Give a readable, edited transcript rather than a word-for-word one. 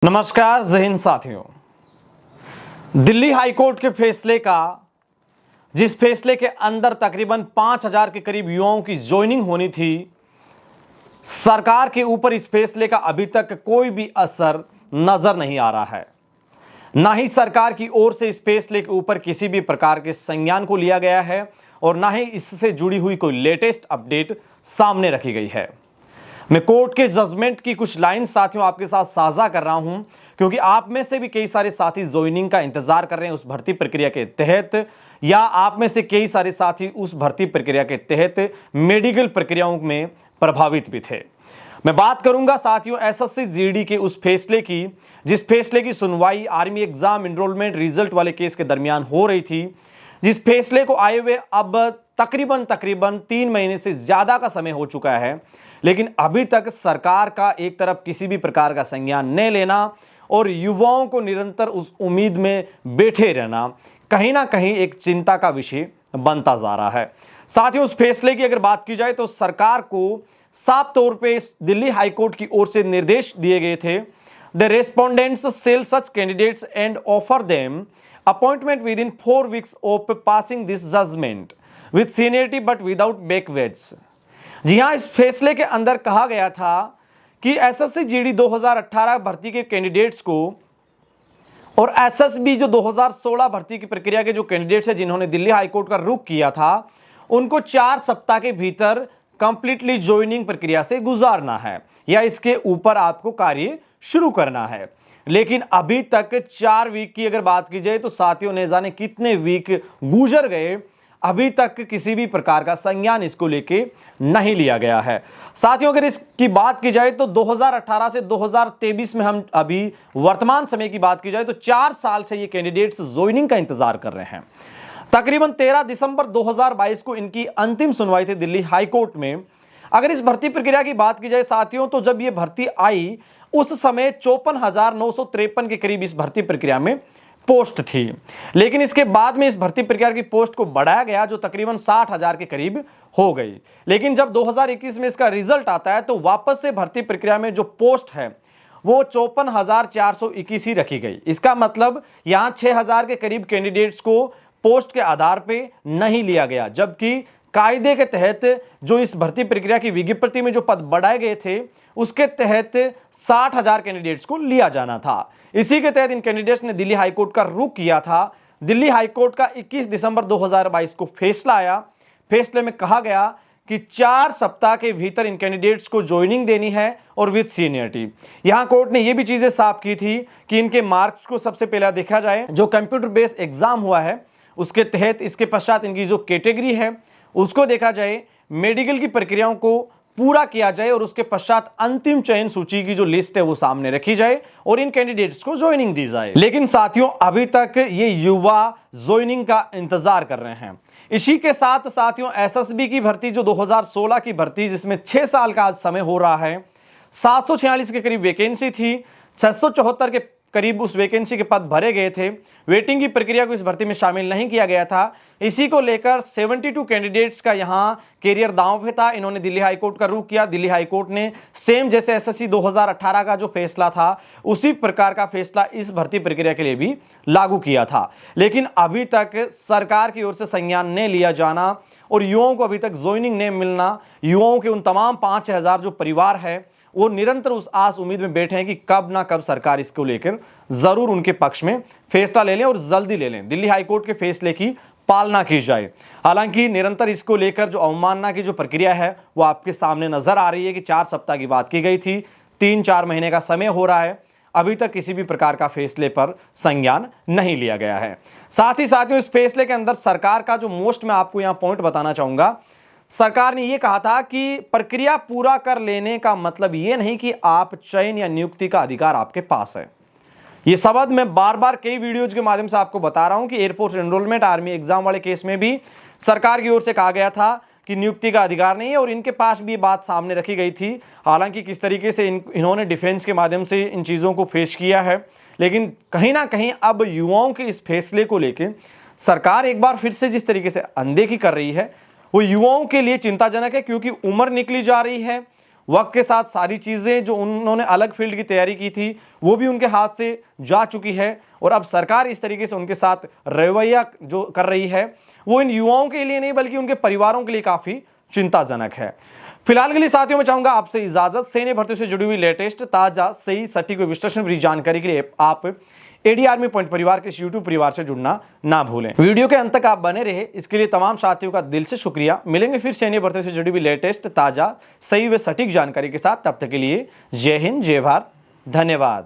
नमस्कार जय हिंद साथियों। दिल्ली हाईकोर्ट के फैसले का जिस फैसले के अंदर तकरीबन 5000 के करीब युवाओं की ज्वाइनिंग होनी थी, सरकार के ऊपर इस फैसले का अभी तक कोई भी असर नजर नहीं आ रहा है। ना ही सरकार की ओर से इस फैसले के ऊपर किसी भी प्रकार के संज्ञान को लिया गया है और ना ही इससे जुड़ी हुई कोई लेटेस्ट अपडेट सामने रखी गई है। मैं कोर्ट के जजमेंट की कुछ लाइन साथियों आपके साथ साझा कर रहा हूं, क्योंकि आप में से भी कई सारे साथी ज्वाइनिंग का इंतजार कर रहे हैं उस भर्ती प्रक्रिया के तहत, या आप में से कई सारे साथी उस भर्ती प्रक्रिया के तहत मेडिकल प्रक्रियाओं में प्रभावित भी थे। मैं बात करूंगा साथियों एसएससी जीडी के उस फैसले की, जिस फैसले की सुनवाई आर्मी एग्जाम एनरोलमेंट रिजल्ट वाले केस के दरमियान हो रही थी, जिस फैसले को आए हुए अब तकरीबन 3 महीने से ज्यादा का समय हो चुका है, लेकिन अभी तक सरकार का एक तरफ किसी भी प्रकार का संज्ञान न लेना और युवाओं को निरंतर उस उम्मीद में बैठे रहना कहीं ना कहीं एक चिंता का विषय बनता जा रहा है। साथियों उस फैसले की अगर बात की जाए तो सरकार को साफ तौर पे दिल्ली हाईकोर्ट की ओर से निर्देश दिए गए थे, the respondents shall such candidates and offer them appointment within 4 weeks of passing this judgement with seniority but without backwages. जी हां, इस फैसले के अंदर कहा गया था कि एसएससी जीडी 2018 भर्ती के कैंडिडेट्स को और एसएसबी जो 2016 भर्ती की प्रक्रिया के जो कैंडिडेट्स हैं जिन्होंने दिल्ली हाईकोर्ट का रुख किया था, उनको 4 सप्ताह के भीतर कंप्लीटली ज्वाइनिंग प्रक्रिया से गुजारना है या इसके ऊपर आपको कार्य शुरू करना है। लेकिन अभी तक 4 वीक की अगर बात की जाए तो साथियों ने जाने कितने वीक गुजर गए, अभी तक किसी भी प्रकार का संज्ञान इसको लेके नहीं लिया गया है। साथियों अगर इसकी बात की जाए तो 2018 से 2023 में हम अभी वर्तमान समय की बात की जाए तो 4 साल से ये कैंडिडेट्स ज्वाइनिंग का इंतजार कर रहे हैं। तकरीबन 13 दिसंबर 2022 को इनकी अंतिम सुनवाई थी दिल्ली हाईकोर्ट में। अगर इस भर्ती प्रक्रिया की बात की जाए साथियों तो जब ये भर्ती आई उस समय 54,953 के करीब इस भर्ती प्रक्रिया में पोस्ट थी, लेकिन इसके बाद में इस भर्ती प्रक्रिया की पोस्ट को बढ़ाया गया जो तकरीबन 60,000 के करीब हो गई। लेकिन जब 2021 में इसका रिजल्ट आता है तो वापस से भर्ती प्रक्रिया में जो पोस्ट है वो 54,421 ही रखी गई। इसका मतलब यहां 6,000 के करीब कैंडिडेट्स को पोस्ट के आधार पर नहीं लिया गया, जबकि कायदे के तहत जो इस भर्ती प्रक्रिया की विज्ञप्ति में जो पद बढ़ाए गए थे उसके तहत 60,000 कैंडिडेट्स को लिया जाना था। इसी के तहत इन कैंडिडेट्स ने दिल्ली हाईकोर्ट का रुख किया था। दिल्ली हाईकोर्ट का 21 दिसंबर 2022 को फैसला आया। फैसले में कहा गया कि 4 सप्ताह के भीतर इन कैंडिडेट्स को ज्वाइनिंग देनी है और विद सीनियरिटी। यहां कोर्ट ने यह भी चीजें साफ की थी कि इनके मार्क्स को सबसे पहले देखा जाए, जो कंप्यूटर बेस्ड एग्जाम हुआ है उसके तहत, इसके पश्चात इनकी जो कैटेगरी है उसको देखा जाए, मेडिकल की प्रक्रियाओं को पूरा किया जाए और उसके पश्चात अंतिम चयन सूची की जो लिस्ट है वो सामने रखी जाए और इन कैंडिडेट्स को ज्वाइनिंग दी जाए। लेकिन साथियों अभी तक ये युवा ज्वाइनिंग का इंतजार कर रहे हैं। इसी के साथ साथियों एसएसबी की भर्ती जो 2016 की भर्ती जिसमें 6 साल का आज समय हो रहा है, 746 के करीब वैकेंसी थी, 674 के करीब उस वैकेंसी के पद भरे गए थे। वेटिंग की प्रक्रिया को इस भर्ती में शामिल नहीं किया गया था। इसी को लेकर 72 कैंडिडेट्स का यहां कैरियर दांव पे था। इन्होंने दिल्ली हाईकोर्ट का रुख किया। दिल्ली हाईकोर्ट ने सेम जैसे एसएससी 2018 का जो फैसला था उसी प्रकार का फैसला इस भर्ती प्रक्रिया के लिए भी लागू किया था। लेकिन अभी तक सरकार की ओर से संज्ञान न लिया जाना और युवाओं को अभी तक ज्वाइनिंग न मिलना, युवाओं के उन तमाम 5,000 जो परिवार है वो निरंतर उस आस उम्मीद में बैठे हैं कि कब ना कब सरकार इसको लेकर जरूर उनके पक्ष में फैसला ले लें और जल्दी ले लें, दिल्ली हाईकोर्ट के फैसले की पालना की जाए। हालांकि निरंतर इसको लेकर जो अवमानना की जो प्रक्रिया है वो आपके सामने नजर आ रही है कि 4 सप्ताह की बात की गई थी, 3-4 महीने का समय हो रहा है, अभी तक किसी भी प्रकार का फैसले पर संज्ञान नहीं लिया गया है। साथ ही साथियों इस फैसले के अंदर सरकार का जो मोस्ट मैं आपको यहां पॉइंट बताना चाहूंगा, सरकार ने यह कहा था कि प्रक्रिया पूरा कर लेने का मतलब यह नहीं कि आप चयन या नियुक्ति का अधिकार आपके पास है। यह शब्द मैं बार बार कई वीडियोज के माध्यम से आपको बता रहा हूं कि एयरफोर्स एनरोलमेंट आर्मी एग्जाम वाले केस में भी सरकार की ओर से कहा गया था कि नियुक्ति का अधिकार नहीं है और इनके पास भी ये बात सामने रखी गई थी। हालांकि किस तरीके से इन्होंने डिफेंस के माध्यम से इन चीज़ों को पेश किया है, लेकिन कहीं ना कहीं अब युवाओं के इस फैसले को लेकर सरकार एक बार फिर से जिस तरीके से अनदेखी कर रही है वो युवाओं के लिए चिंताजनक है, क्योंकि उम्र निकली जा रही है, वक्त के साथ सारी चीज़ें जो उन्होंने अलग फील्ड की तैयारी की थी वो भी उनके हाथ से जा चुकी है और अब सरकार इस तरीके से उनके साथ रवैया जो कर रही है वो इन युवाओं के लिए नहीं बल्कि उनके परिवारों के लिए काफ़ी चिंताजनक है। फिलहाल के लिए साथियों मैं चाहूंगा आपसे इजाजत। सैन्य भर्ती से जुड़ी हुई लेटेस्ट ताजा सही सटीक विश्लेषण भरी जानकारी के लिए आप एडी आर्मी पॉइंट परिवार के इस यूट्यूब परिवार से जुड़ना ना भूलें। वीडियो के अंत तक आप बने रहे इसके लिए तमाम साथियों का दिल से शुक्रिया। मिलेंगे फिर सैन्य भर्ती से जुड़ी हुई लेटेस्ट ताजा सही व सटीक जानकारी के साथ। तब तक के लिए जय हिंद, जय भारत, धन्यवाद।